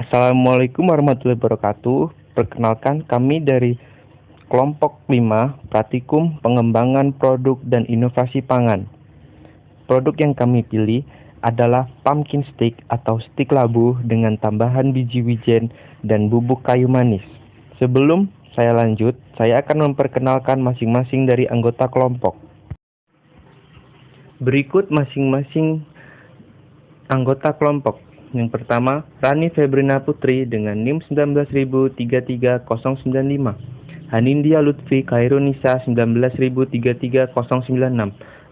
Assalamualaikum warahmatullahi wabarakatuh. Perkenalkan kami dari kelompok 5 Praktikum Pengembangan Produk dan Inovasi Pangan. Produk yang kami pilih adalah pumpkin stick atau stik labu dengan tambahan biji wijen dan bubuk kayu manis. Sebelum saya lanjut, saya akan memperkenalkan masing-masing dari anggota kelompok. Berikut masing-masing anggota kelompok. Yang pertama, Rani Febrina Putri dengan NIM 19033.095. Hanindia Lutfi Khairunisa 19033.096.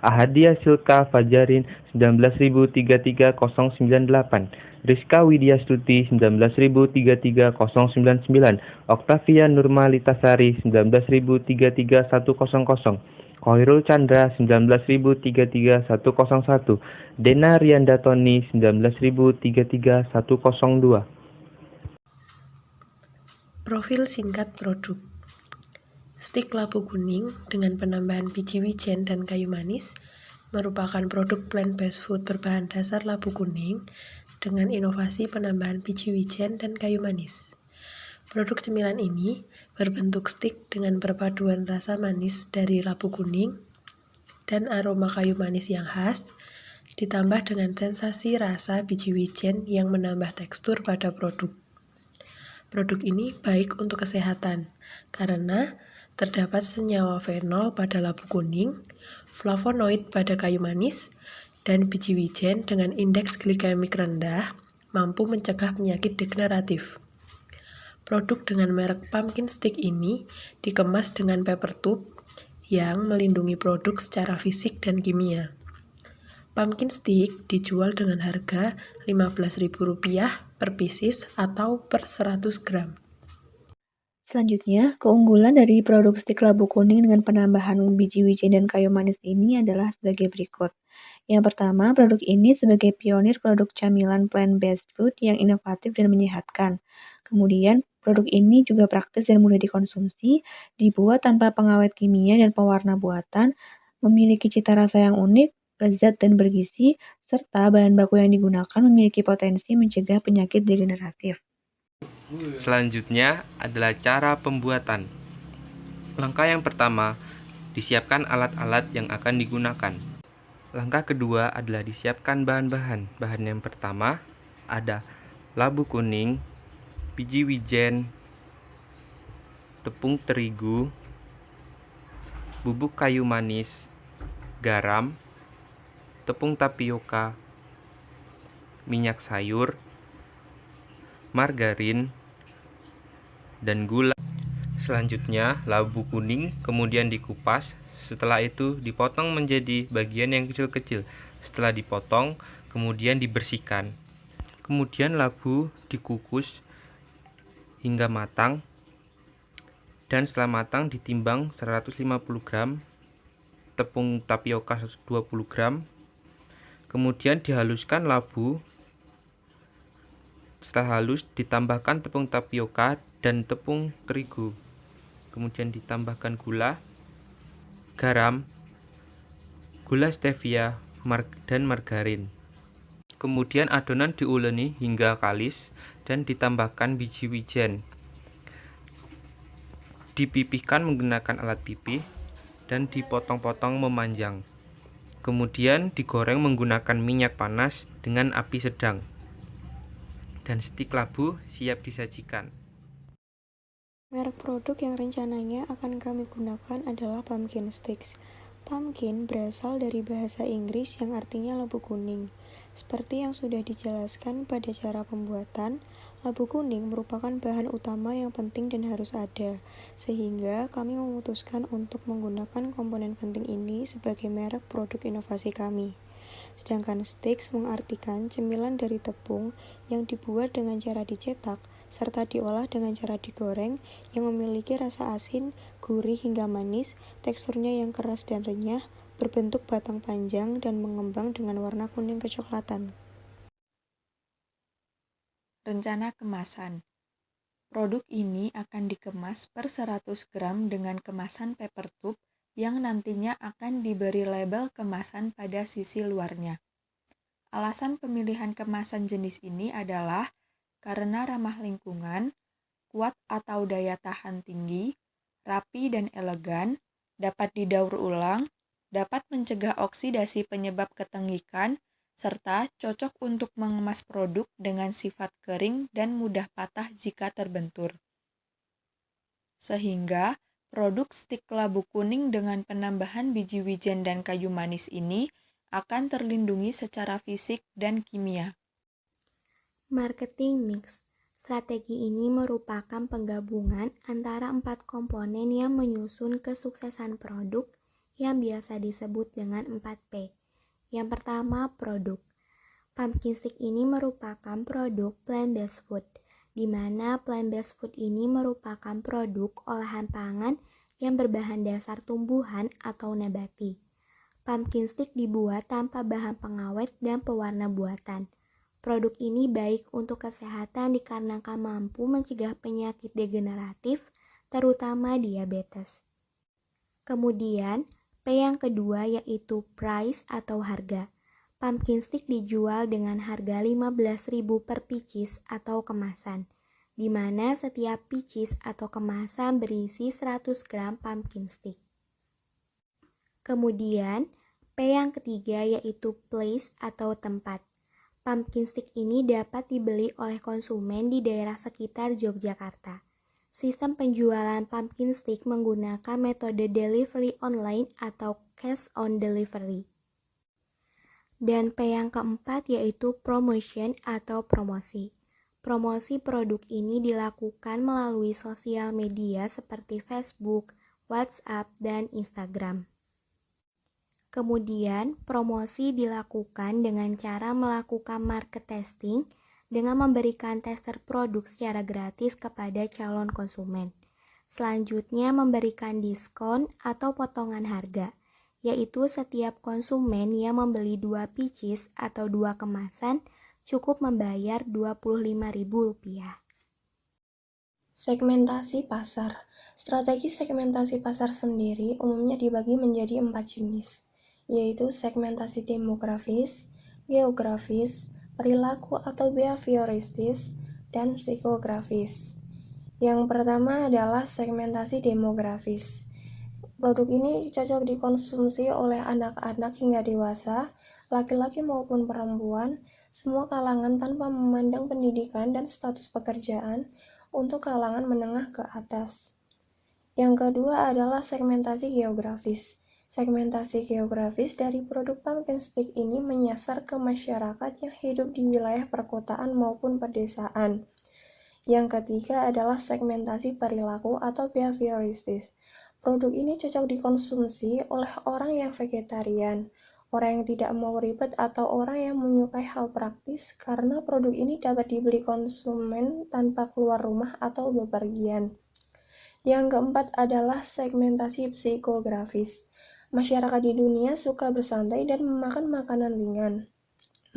Ahadia Silka Fajarin 19033.098. Rizka Widya Stuti 19033.099. Oktavia Nurmalitasari 19033.100. Khairul Chandra 19033.101. Dena Rianda Toni 19033.102. Profil singkat produk. Stik labu kuning dengan penambahan biji wijen dan kayu manis merupakan produk plant-based food berbahan dasar labu kuning dengan inovasi penambahan biji wijen dan kayu manis. Produk cemilan ini berbentuk stik dengan perpaduan rasa manis dari labu kuning dan aroma kayu manis yang khas, ditambah dengan sensasi rasa biji wijen yang menambah tekstur pada produk. Produk ini baik untuk kesehatan, karena terdapat senyawa fenol pada labu kuning, flavonoid pada kayu manis, dan biji wijen dengan indeks glikemik rendah mampu mencegah penyakit degeneratif. Produk dengan merek pumpkin stick ini dikemas dengan paper tube yang melindungi produk secara fisik dan kimia. Pumpkin stick dijual dengan harga Rp15.000 per pieces atau per 100 gram. Selanjutnya, keunggulan dari produk stik labu kuning dengan penambahan biji wijen dan kayu manis ini adalah sebagai berikut. Yang pertama, produk ini sebagai pionir produk camilan plant-based food yang inovatif dan menyehatkan. Kemudian, produk ini juga praktis dan mudah dikonsumsi, dibuat tanpa pengawet kimia dan pewarna buatan, memiliki cita rasa yang unik, lezat dan bergizi, serta bahan baku yang digunakan memiliki potensi mencegah penyakit degeneratif. Selanjutnya adalah cara pembuatan. Langkah yang pertama, disiapkan alat-alat yang akan digunakan. Langkah kedua adalah disiapkan bahan-bahan. Bahan yang pertama ada labu kuning, biji wijen, tepung terigu, bubuk kayu manis, garam, tepung tapioka, minyak sayur, margarin, dan gula. Selanjutnya, labu kuning kemudian dikupas. Setelah itu dipotong menjadi bagian yang kecil-kecil. Setelah dipotong, kemudian dibersihkan. Kemudian labu dikukus hingga matang. Dan setelah matang ditimbang 150 gram, tepung tapioka 120 gram. Kemudian dihaluskan labu. Setelah halus ditambahkan tepung tapioka dan tepung terigu. Kemudian ditambahkan gula, garam, gula stevia, dan margarin. Kemudian adonan diuleni hingga kalis dan ditambahkan biji wijen. Dipipihkan menggunakan alat pipih dan dipotong-potong memanjang. Kemudian digoreng menggunakan minyak panas dengan api sedang. Dan stik labu siap disajikan. Merek produk yang rencananya akan kami gunakan adalah pumpkin sticks. Pumpkin berasal dari bahasa Inggris yang artinya labu kuning. Seperti yang sudah dijelaskan pada cara pembuatan, labu kuning merupakan bahan utama yang penting dan harus ada, sehingga kami memutuskan untuk menggunakan komponen penting ini sebagai merek produk inovasi kami. Sedangkan sticks mengartikan cemilan dari tepung yang dibuat dengan cara dicetak, serta diolah dengan cara digoreng yang memiliki rasa asin, gurih hingga manis, teksturnya yang keras dan renyah, berbentuk batang panjang dan mengembang dengan warna kuning kecoklatan. Rencana kemasan. Produk ini akan dikemas per 100 gram dengan kemasan paper tube yang nantinya akan diberi label kemasan pada sisi luarnya. Alasan pemilihan kemasan jenis ini adalah karena ramah lingkungan, kuat atau daya tahan tinggi, rapi dan elegan, dapat didaur ulang, dapat mencegah oksidasi penyebab ketengikan, serta cocok untuk mengemas produk dengan sifat kering dan mudah patah jika terbentur. Sehingga, produk stik labu kuning dengan penambahan biji wijen dan kayu manis ini akan terlindungi secara fisik dan kimia. Marketing mix. Strategi ini merupakan penggabungan antara 4 komponen yang menyusun kesuksesan produk yang biasa disebut dengan 4P. Yang pertama, produk. Pumpkin stick ini merupakan produk plant-based food, di mana plant-based food ini merupakan produk olahan pangan yang berbahan dasar tumbuhan atau nabati. Pumpkin stick dibuat tanpa bahan pengawet dan pewarna buatan. Produk ini baik untuk kesehatan dikarenakan mampu mencegah penyakit degeneratif, terutama diabetes. Kemudian, P yang kedua yaitu price atau harga. Pumpkin stick dijual dengan harga 15.000 per pieces atau kemasan, di mana setiap pieces atau kemasan berisi 100 gram pumpkin stick. Kemudian, P yang ketiga yaitu place atau tempat. Pumpkin stick ini dapat dibeli oleh konsumen di daerah sekitar Yogyakarta. Sistem penjualan pumpkin stick menggunakan metode delivery online atau cash on delivery. Dan P yang keempat yaitu promotion atau promosi. Promosi produk ini dilakukan melalui sosial media seperti Facebook, WhatsApp, dan Instagram. Kemudian, promosi dilakukan dengan cara melakukan market testing dengan memberikan tester produk secara gratis kepada calon konsumen. Selanjutnya, memberikan diskon atau potongan harga, yaitu setiap konsumen yang membeli 2 pieces atau 2 kemasan cukup membayar Rp25.000. Segmentasi pasar. Strategi segmentasi pasar sendiri umumnya dibagi menjadi 4 jenis, yaitu segmentasi demografis, geografis, perilaku atau behavioristis, dan psikografis. Yang pertama adalah segmentasi demografis. Produk ini cocok dikonsumsi oleh anak-anak hingga dewasa, laki-laki maupun perempuan, semua kalangan tanpa memandang pendidikan dan status pekerjaan untuk kalangan menengah ke atas. Yang kedua adalah segmentasi geografis. Segmentasi geografis dari produk pumpkin stick ini menyasar ke masyarakat yang hidup di wilayah perkotaan maupun pedesaan. Yang ketiga adalah segmentasi perilaku atau behavioristis. Produk ini cocok dikonsumsi oleh orang yang vegetarian, orang yang tidak mau ribet atau orang yang menyukai hal praktis karena produk ini dapat dibeli konsumen tanpa keluar rumah atau bepergian. Yang keempat adalah segmentasi psikografis. Masyarakat di dunia suka bersantai dan memakan makanan ringan.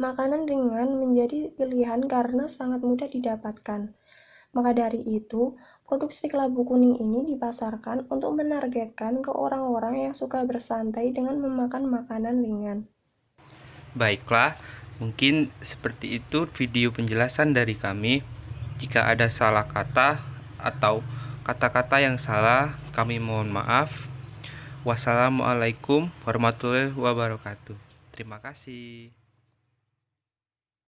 Makanan ringan menjadi pilihan karena sangat mudah didapatkan. Maka dari itu, produk stik labu kuning ini dipasarkan untuk menargetkan ke orang-orang yang suka bersantai dengan memakan makanan ringan. Baiklah, mungkin seperti itu video penjelasan dari kami. Jika ada salah kata atau kata-kata yang salah, kami mohon maaf. Wassalamualaikum warahmatullahi wabarakatuh. Terima kasih.